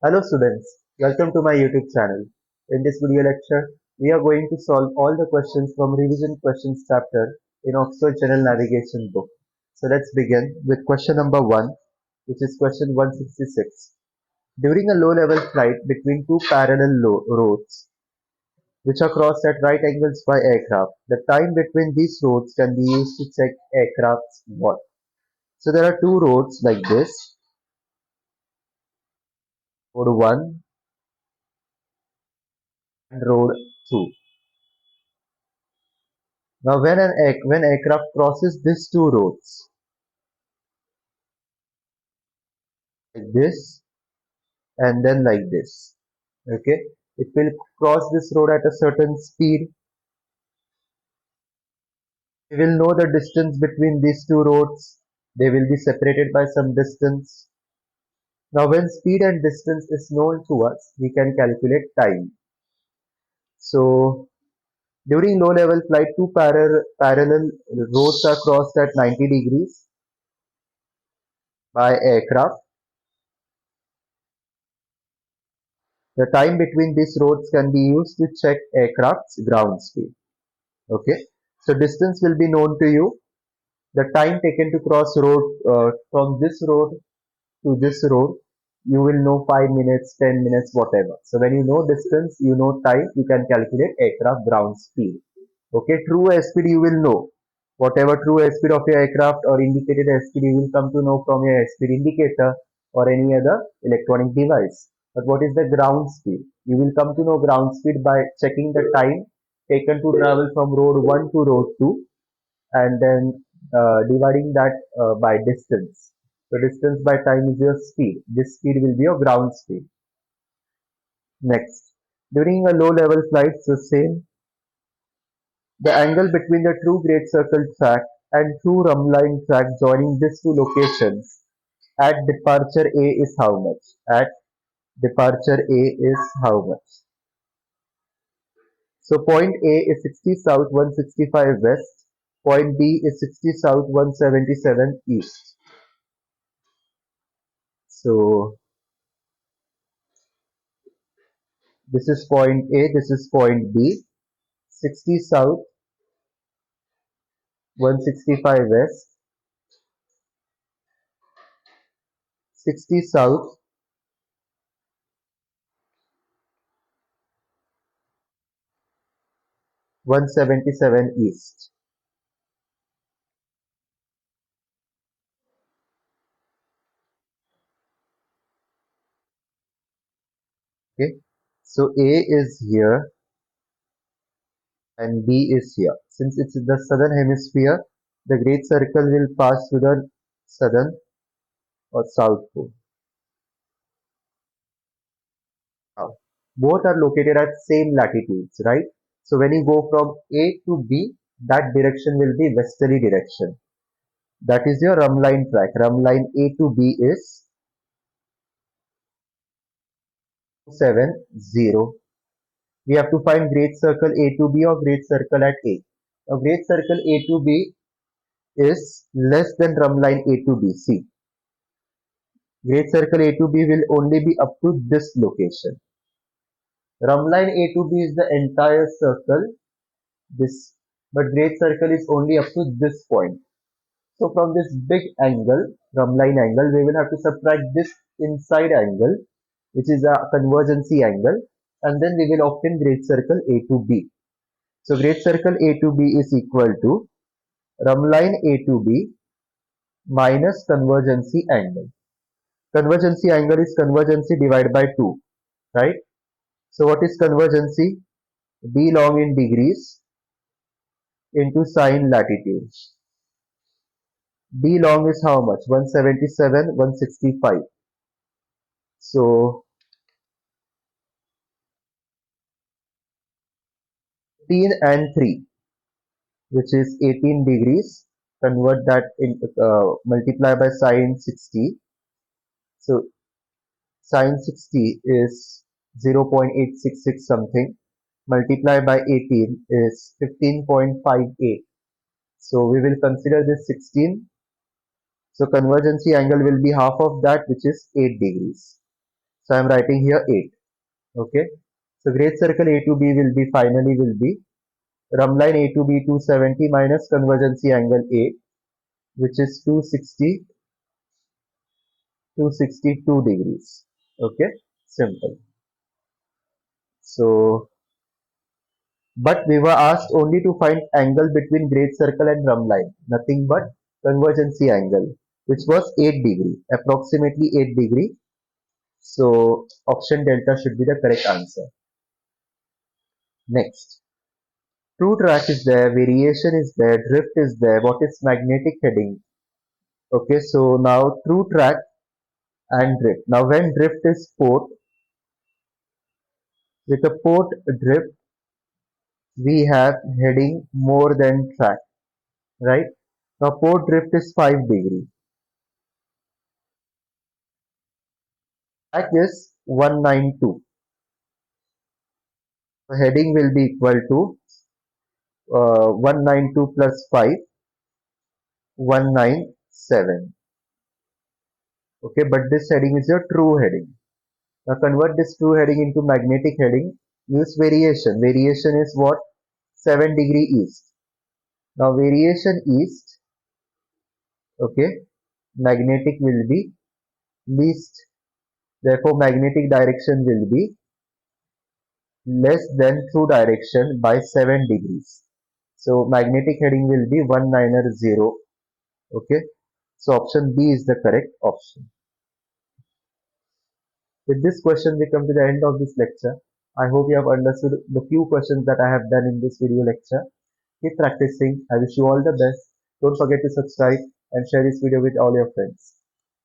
Hello students, welcome to my YouTube channel. In this video lecture, we are going to solve all the questions from revision questions chapter in Oxford General Navigation book. So let's begin with question number 1, which is question 166. During a low-level flight between two parallel roads, which are crossed at right angles by aircraft, the time between these roads can be used to check aircraft's what? So there are two roads like this, road 1 and road 2. Now, when aircraft crosses these two roads, like this and then like this, okay, it will cross this road at a certain speed. We will know the distance between these two roads. They will be separated by some distance. Now, when speed and distance is known to us, we can calculate time. So, during low level flight, two parallel roads are crossed at 90 degrees by aircraft. The time between these roads can be used to check aircraft's ground speed. Okay, so distance will be known to you. The time taken to cross road from this road to this road, you will know 5 minutes, 10 minutes, whatever. So when you know distance, you know time, you can calculate aircraft ground speed. Okay, true airspeed you will know. Whatever true airspeed of your aircraft or indicated airspeed you will come to know from your airspeed indicator or any other electronic device. But what is the ground speed? You will come to know ground speed by checking the time taken to travel from road 1 to road 2 and then dividing that by distance. So distance by time is your speed. This speed will be your ground speed. Next, during a low level flight, so same. The angle between the true great circle track and true rumline track joining these two locations at departure A is how much? At departure A is how much? So point A is 60 south 165 west. Point B is 60 south 177 east. So this is point A, this is point B. 60 south 165 west. 60 south 177 east. Okay. So A is here and B is here. Since it's in the southern hemisphere, the great circle will pass through the southern or south pole. Now, both are located at same latitudes, right? So when you go from A to B, that direction will be westerly direction. That is your rumline track. Rumline A to B is 70. We have to find great circle A to B or great circle at A. Now great circle A to B is less than rumline A to B. See, great circle A to B will only be up to this location. Rumline A to B is the entire circle, this, but great circle is only up to this point. So from this big angle, rumline angle, we will have to subtract this inside angle, which is a convergency angle, and then we will obtain great circle A to B. So great circle A to B is equal to rumline A to B minus convergency angle. Convergency angle is convergency divided by 2, right? So what is convergency? B long in degrees into sine latitude. B long is how much? 177, 165. So 18 and 3, which is 18 degrees. Convert that in, multiply by sine 60. So sine 60 is 0.866 something. Multiply by 18 is 15.58. So we will consider this 16. So convergency angle will be half of that, which is 8 degrees. So I am writing here 8. Okay. So great circle A to B will be finally will be rhumb line A to B 270 minus convergency angle A, which is 262 degrees. Okay. Simple. So, but we were asked only to find angle between great circle and rhumb line, nothing but convergency angle, which was 8 degree, approximately 8 degree. So option delta should be the correct answer. Next, true track is there, variation is there, drift is there. What is magnetic heading? Okay, so now true track and drift. Now when drift is port, with a port drift, we have heading more than track, right? Now port drift is 5 degree. Track is 192. So heading will be equal to 192 plus 5, 197. Okay, but this heading is your true heading. Now convert this true heading into magnetic heading. Use variation. Variation is what? 7 degree east. Now variation east, okay, magnetic will be least. Therefore magnetic direction will be less than true direction by 7 degrees. So magnetic heading will be 190. Okay. So option B is the correct option. With this question, we come to the end of this lecture. I hope you have understood the few questions that I have done in this video lecture. Keep practicing. I wish you all the best. Don't forget to subscribe and share this video with all your friends.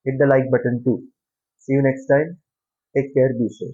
Hit the like button too. See you next time. Take care. Be safe.